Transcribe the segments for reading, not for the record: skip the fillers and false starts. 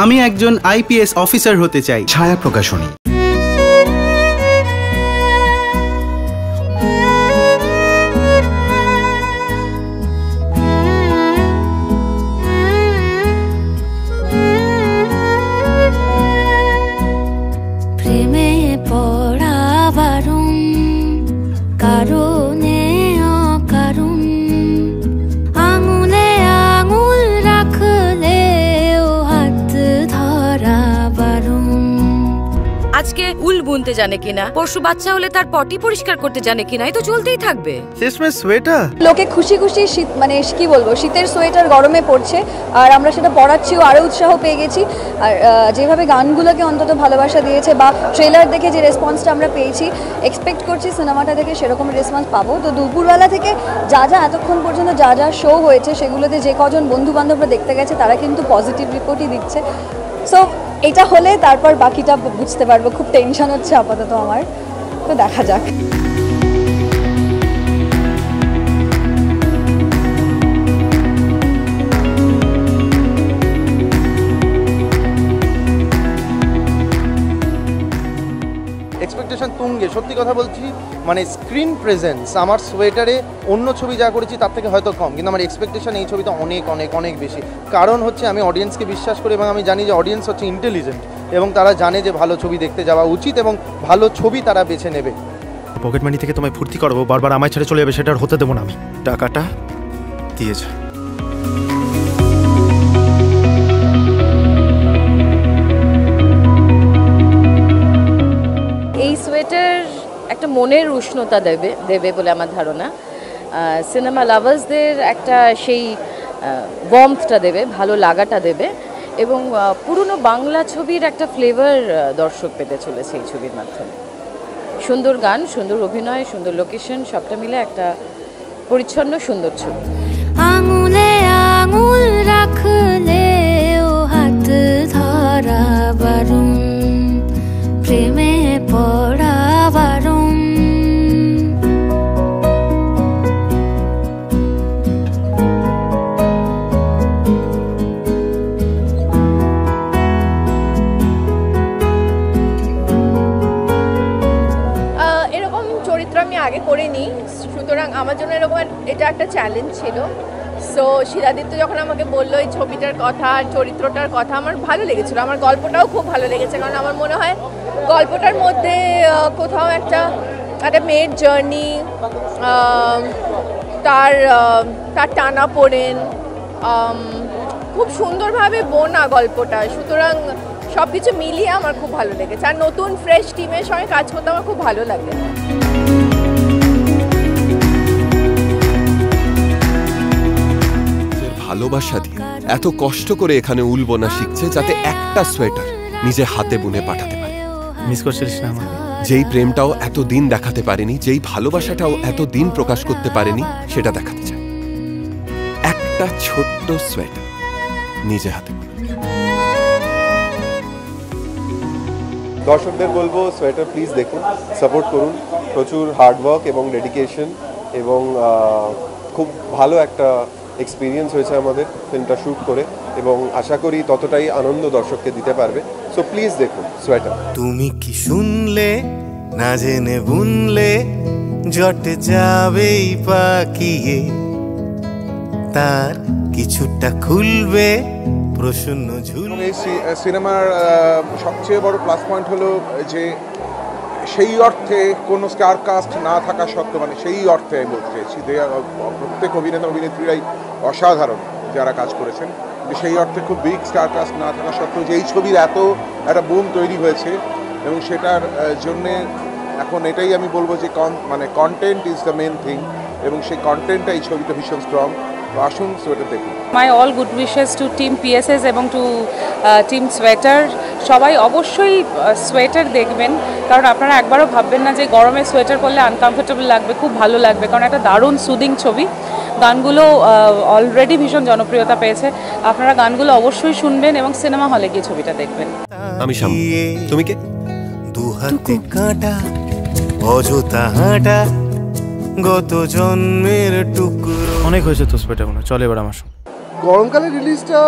আমি একজন IPS officer হতে চাই। ছায়া প্রকাশনী। আজকে উল বুনতে জানে কিনা, পরশু বাচ্চা হলে তার পটি পরিষ্কার করতে জানে কিনা, এই তো চলতেই থাকবে। শেষমেশ সোয়েটার লোকে খুশি খুশি শীত মানে কি বলবো শীতের সোয়েটার গরমে পড়ছে, আর আমরা সেটা পড়াচ্ছিও, আরও উৎসাহ পেয়ে গেছি। আর যেভাবে গানগুলোকে অন্তত ভালোবাসা দিয়েছে বা ট্রেলার দেখে যে রেসপন্সটা আমরা পেয়েছি, এক্সপেক্ট করছি সিনেমাটা দেখে সেরকম রেসপন্স পাবো। তো দুপুরবেলা থেকে যা যা এতক্ষণ পর্যন্ত যা যা শো হয়েছে সেগুলোতে যে কজন বন্ধু বান্ধবরা দেখতে গেছে তারা কিন্তু পজিটিভ রিপোর্টই দিচ্ছে। সো এটা হলে তারপর বাকিটা বুঝতে পারবো। খুব টেনশন হচ্ছে আপাতত আমার, তো দেখা যাক। এক্সপেকটেশন তুঙ্গে, সত্যি কথা বলছি, মানে স্ক্রিন প্রেজেন্স আমার সোয়েটারে অন্য ছবি যা করেছি তার থেকে হয়তো কম, কিন্তু আমার এক্সপেকটেশন এই ছবিটা অনেক অনেক অনেক বেশি। কারণ হচ্ছে আমি অডিয়েন্সকে বিশ্বাস করি এবং আমি জানি যে অডিয়েন্স হচ্ছে ইন্টেলিজেন্ট এবং তারা জানে যে ভালো ছবি দেখতে যাওয়া উচিত এবং ভালো ছবি তারা বেছে নেবে। পকেট মানি থেকে তোমায় ফুর্তি করাবো, বারবার আমায় ছেড়ে চলে যাবে, সেটা আর হতে দেবো না আমি। টাকাটা দিয়ে যা। এই সোয়েটার একটা মনের উষ্ণতা দেবে বলে আমার ধারণা। সিনেমা লাভার্সদের একটা সেই ওয়ার্মথটা দেবে, ভালো লাগাটা দেবে এবং পুরনো বাংলা ছবির একটা ফ্লেভার দর্শক পেতে চলেছে এই ছবির মাধ্যমে। সুন্দর গান, সুন্দর অভিনয়, সুন্দর লোকেশন, সবটা মিলে একটা পরিচ্ছন্ন সুন্দর ছবি। আঙুলে আঙুল রাখলে ও হাত ধরা বারুম, প্রেমে পড়া বারুম। এরকম চরিত্র আমি আগে করিনি, সুতরাং আমার জন্য এরকম এটা একটা চ্যালেঞ্জ ছিল। সো শিলাদিত্য যখন আমাকে বললো এই ছবিটার কথা, চরিত্রটার কথা, আমার ভালো লেগেছিলো। আমার গল্পটাও খুব ভালো লেগেছে, কারণ আমার মনে হয় গল্পটার মধ্যে কোথাও একটা মেয়ের জার্নি, তার টানাপোড়েন খুব সুন্দরভাবে বোনা গল্পটা। সুতরাং সব কিছু মিলিয়ে আমার খুব ভালো লেগেছে, আর নতুন ফ্রেশ টিমের সঙ্গে কাজ করতে আমার খুব ভালো লাগে। ভালোবাসা দিয়ে এত কষ্ট করে এখানে উল বোনা শিখছে যাতে একটা সোয়েটার নিজে হাতে বুনে পাঠাতে পারে। মিস করছিস না আমাকে? যেই প্রেমটাও এতদিন দেখাতে পারেনি, যেই ভালোবাসাটাও এতদিন প্রকাশ করতে পারেনি, সেটা দেখাতে চায়। একটা ছোট্ট সোয়েটার নিজে হাতে বুনে। দর্শকদের বলবো সোয়েটার প্লিজ দেখুন, সাপোর্ট করুন। প্রচুর হার্ডওয়ার্ক এবং ডেডিকেশন এবং খুব ভালো একটা এক্সপিরিয়েন্স হয়েছে আমাদের ফিল্মটা শ্যুট করে, এবং আশা করি ততটাই আনন্দ দর্শককে দিতে পারবে। সো প্লিজ দেখুন সোয়েটার। তুমি কি শুনলে না জেনে বুনলে, জটে যাবেই পাকিয়ে, তার কিছুটা খুলবে প্রসন্ন ঝুল। এই সিনেমার সবচেয়ে বড় প্লাস পয়েন্ট হলো যে সেই অর্থে কোনো স্টার কাস্ট না থাকা সত্ত্বেও, মানে সেই অর্থে আমি বলতে চাইছি যে প্রত্যেক অভিনেতা অভিনেত্রীরাই অসাধারণ যারা কাজ করেছেন, সেই অর্থে খুব বিগ স্টার কাস্ট না থাকা সত্ত্বেও যে এই ছবির এত একটা বুম তৈরি হয়েছে, এবং সেটার জন্যে এখন এটাই আমি বলবো যে মানে content is the main thing, এবং সেই কন্টেন্টটা এই ছবিটা ভীষণ স্ট্রং। আসুন সোয়েটার দেখুন। My all good wishes to team PSS এবং টু টিম সোয়েটার। সবাই অবশ্যই সোয়েটার দেখবেন, কারণ আপনারা একবারও ভাববেন না যে গরমে সোয়েটার পরলে আনকমফোর্টেবল লাগবে, খুব ভালো লাগবে, কারণ একটা দারুণ সুদিং ছবি। গানগুলো অলরেডি ভীষণ জনপ্রিয়তা পেয়েছে, আপনারা গানগুলো অবশ্যই শুনবেন এবং সিনেমা হলে গিয়ে ছবিটা দেখবেন। আমি শাম, তুমি কে? দু হাতে কাঁটা অযথা হাঁটা, গত জন্মের টুকরো। অনেক হয়েছে তো সোয়েটার, চলে এবার আমার সঙ্গে। গরমকালে রিলিজটা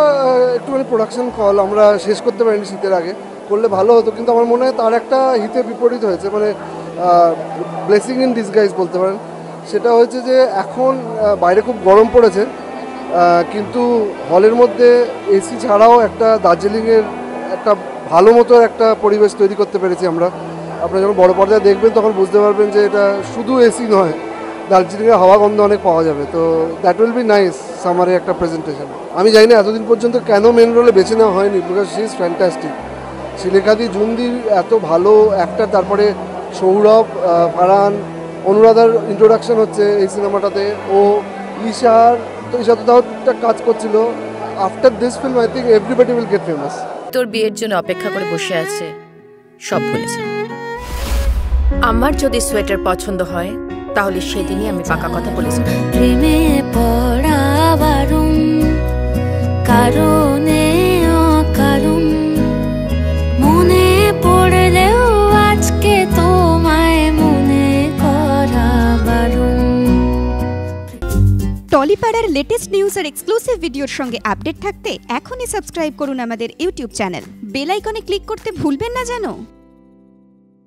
একটুখানি প্রোডাকশন কল, আমরা শেষ করতে পারিনি শীতের আগে, করলে ভালো হতো, কিন্তু আমার মনে হয় তার একটা হিতে বিপরীত হয়েছে, মানে ব্লেসিং ইন ডিসগাইজ বলতে পারেন। সেটা হয়েছে যে এখন বাইরে খুব গরম পড়েছে, কিন্তু হলের মধ্যে এসি ছাড়াও একটা দার্জিলিংয়ের একটা ভালো মতো একটা পরিবেশ তৈরি করতে পেরেছি আমরা। আপনারা যখন বড় পর্দায় দেখবেন তখন বুঝতে পারবেন যে এটা শুধু এসি নয়, দার্জিলিংয়ের হাওয়া গন্ধ অনেক পাওয়া যাবে। তো দ্যাট উইল বি নাইস সামারে একটা প্রেজেন্টেশন। আমি জানি না এতদিন পর্যন্ত কেন মেন রোলে বেছে নেওয়া হয়নি, বিকজ শি ইজ ফ্যান্টাস্টিক। শ্রীলেখাদি জুন্দির এত ভালো অ্যাক্টার, তারপরে সৌরভ, ফারহান, অনুরাধার ইন্ট্রোডাকশন হচ্ছে এই সিনেমাটাতে, ও ঈশার তো ঈশা তো তাও একটা কাজ করছিল। After this film I think everybody will get famous. তোর বিয়ের জন্য অপেক্ষা করে বসে আছে, সব ভুলেছে। আমার যদি সোয়েটার পছন্দ হয় তাহলে সেদিনই আমি পাকা কথা বলেছি। প্রেমে পড়া বারণ, কারণে অকারণ, মনে পড়লেও আজকে তোমায় মনে করা বারণ। টলিপাড়ার লেটেস্ট নিউজ আর এক্সক্লুসিভ ভিডিওর সঙ্গে আপডেট থাকতে এখনই সাবস্ক্রাইব করুন আমাদের ইউটিউব চ্যানেল। বেল আইকনে ক্লিক করতে ভুলবেন না যেন।